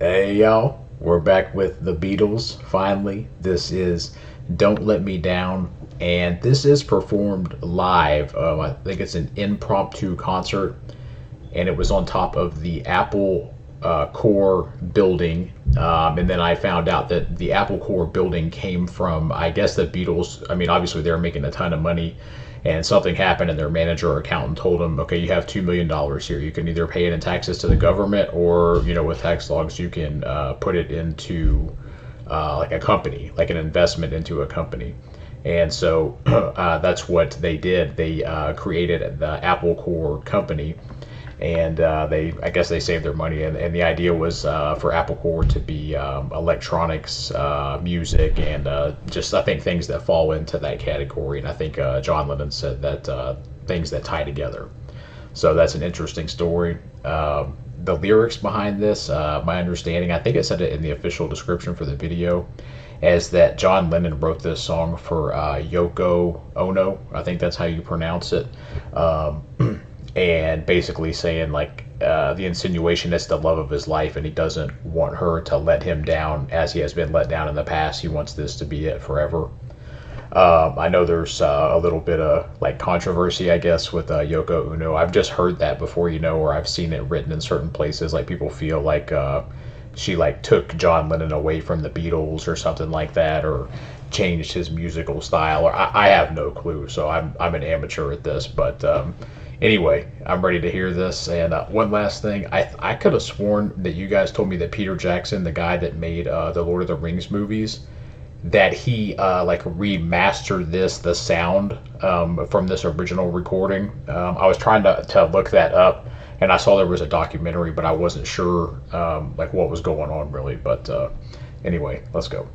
Hey y'all, we're back with the Beatles finally. This is Don't Let Me Down, and this is performed live. I think it's an impromptu concert, and it was on top of the Apple Core building. And then I found out that the Apple Core building came from, I guess, the Beatles. I mean, obviously, they're making a ton of money, and something happened, and their manager or accountant told them, okay, you have $2 million here. You can either pay it in taxes to the government, or, with tax logs, you can put it into like a company, like an investment into a company. And so that's what they did. They created the Apple Core company, and I guess they saved their money. And the idea was for Apple Core to be electronics, music, and just, I think, things that fall into that category. And I think John Lennon said that things that tie together. So that's an interesting story. The lyrics behind this, my understanding, I think it said it in the official description for the video, as that John Lennon wrote this song for Yoko Ono. I think that's how you pronounce it. And basically saying, like, the insinuation that's the love of his life, and he doesn't want her to let him down as he has been let down in the past. He wants this to be it forever. I know there's a little bit of, like, controversy, I guess, with Yoko Ono. I've just heard that before, or I've seen it written in certain places. Like, people feel like she, like, took John Lennon away from the Beatles or something like that, or changed his musical style. Or I have no clue. So I'm an amateur at this, but anyway, I'm ready to hear this. And one last thing, I could have sworn that you guys told me that Peter Jackson, the guy that made the Lord of the Rings movies, that he like remastered the sound from this original recording. I was trying to look that up, and I saw there was a documentary, but I wasn't sure like what was going on really. But anyway, let's go.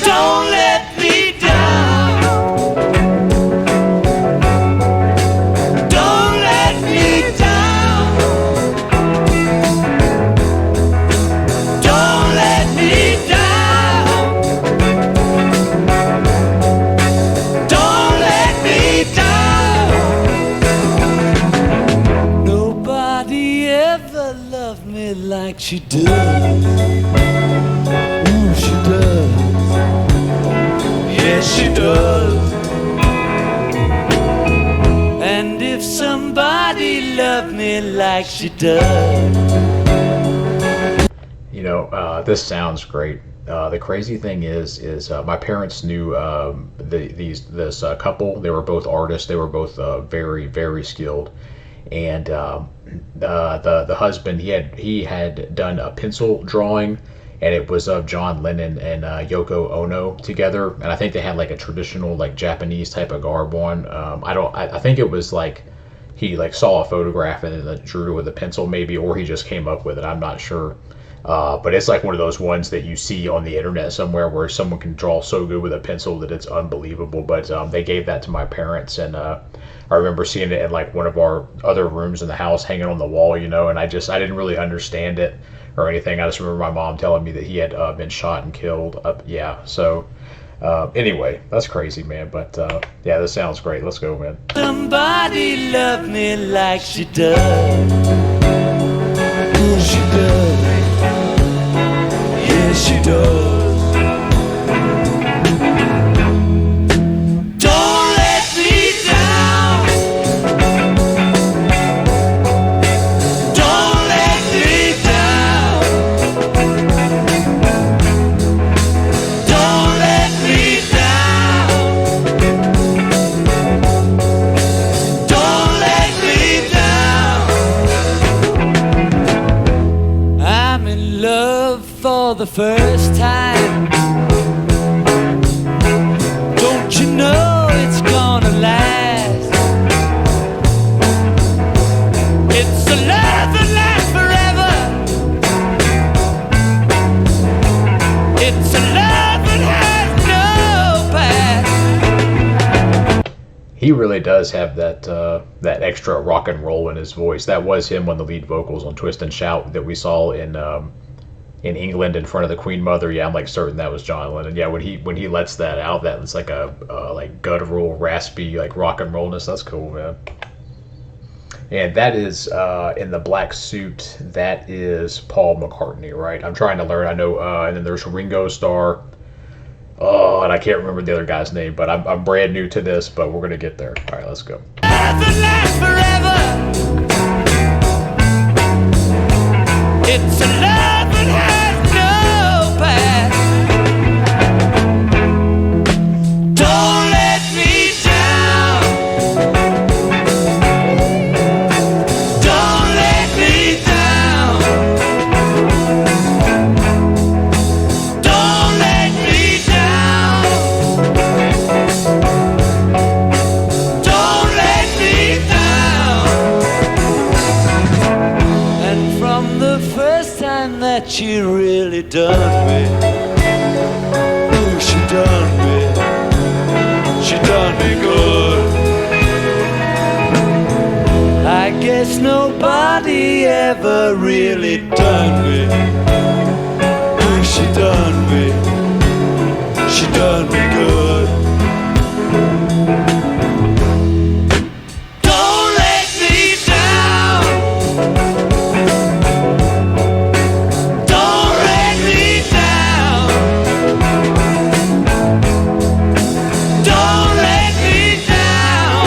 Don't let me down. Don't let me down. Don't let me down. Don't let me down. Nobody ever loved me like she does. Ooh, she does. Yes, she does. And if somebody loved me like she does. This sounds great. The crazy thing is my parents knew this couple. They were both artists. They were both very, very skilled. And the husband, he had done a pencil drawing, and it was of John Lennon and Yoko Ono together. And I think they had, like, a traditional, like, Japanese type of garb on. I think it was like he, like, saw a photograph and then drew with a pencil, maybe, or he just came up with it. I'm not sure. But it's like one of those ones that you see on the internet somewhere where someone can draw so good with a pencil that it's unbelievable. But they gave that to my parents, and I remember seeing it in, like, one of our other rooms in the house, hanging on the wall, and I didn't really understand it or anything. I just remember my mom telling me that he had been shot and killed. So anyway, that's crazy, man. But yeah, this sounds great. Let's go, man. Somebody love me like she does. She does. Yes, she does. Don't let me down. Don't let me down. Don't let me down. Don't let me down. I'm in love for the first time. Don't you know it's gonna last? It's a love that lasts forever. It's a love that has no past. He really does have that extra rock and roll in his voice. That was him on the lead vocals on Twist and Shout that we saw in England in front of the Queen Mother. Yeah, I'm, like, certain that was John Lennon. Yeah, when he lets that out, that was like a like guttural, raspy, like, rock and rollness. That's cool, man. And that is in the black suit. That is Paul McCartney, right? I'm trying to learn. I know. And then there's Ringo Starr. Oh, and I can't remember the other guy's name, but I'm brand new to this, but we're gonna get there. All right, let's go. Nothing lasts forever. It's a love that has no past. Don't let me down. Don't let me down. Don't let me down. Don't let me down. And from the first time that she really done me, ooh, she done me. She done me good. I guess nobody ever really done me. Ooh, she done me. She done me good. Don't let me down. Don't let me down. Don't let me down.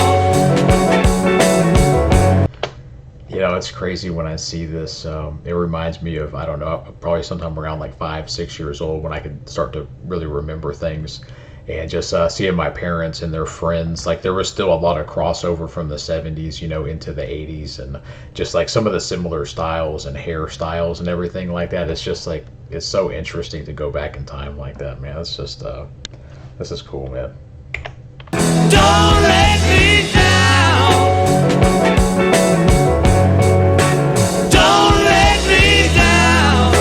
You know, it's crazy when I see this. It reminds me of, I don't know, probably sometime around like 5, 6 years old when I could start to really remember things. And just seeing my parents and their friends, like there was still a lot of crossover from the 70s, you know, into the 80s. And just like some of the similar styles and hairstyles and everything like that. It's just like, it's so interesting to go back in time like that, man. It's just, this is cool, man. Don't let me down. Don't let me down.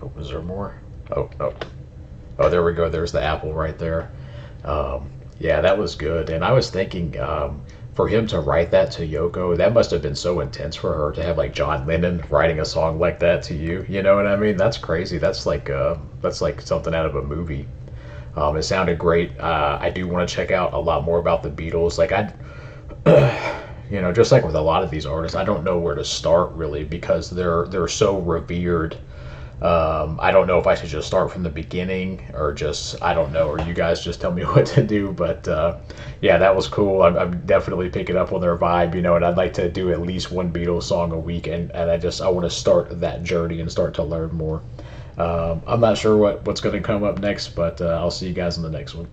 Oh, is there more? Oh, no. Oh, there we go. There's the apple right there. Yeah, that was good. And I was thinking, for him to write that to Yoko, that must have been so intense for her to have like John Lennon writing a song like that to you. You know what I mean? That's crazy. That's like something out of a movie. It sounded great. I do want to check out a lot more about the Beatles. Like you know, just like with a lot of these artists, I don't know where to start really because they're so revered. I don't know if I should just start from the beginning or just, I don't know, or you guys just tell me what to do. But yeah, that was cool. I'm definitely picking up on their vibe, you know, and I'd like to do at least one Beatles song a week. And I want to start that journey and start to learn more. I'm not sure what's going to come up next, but I'll see you guys in the next one.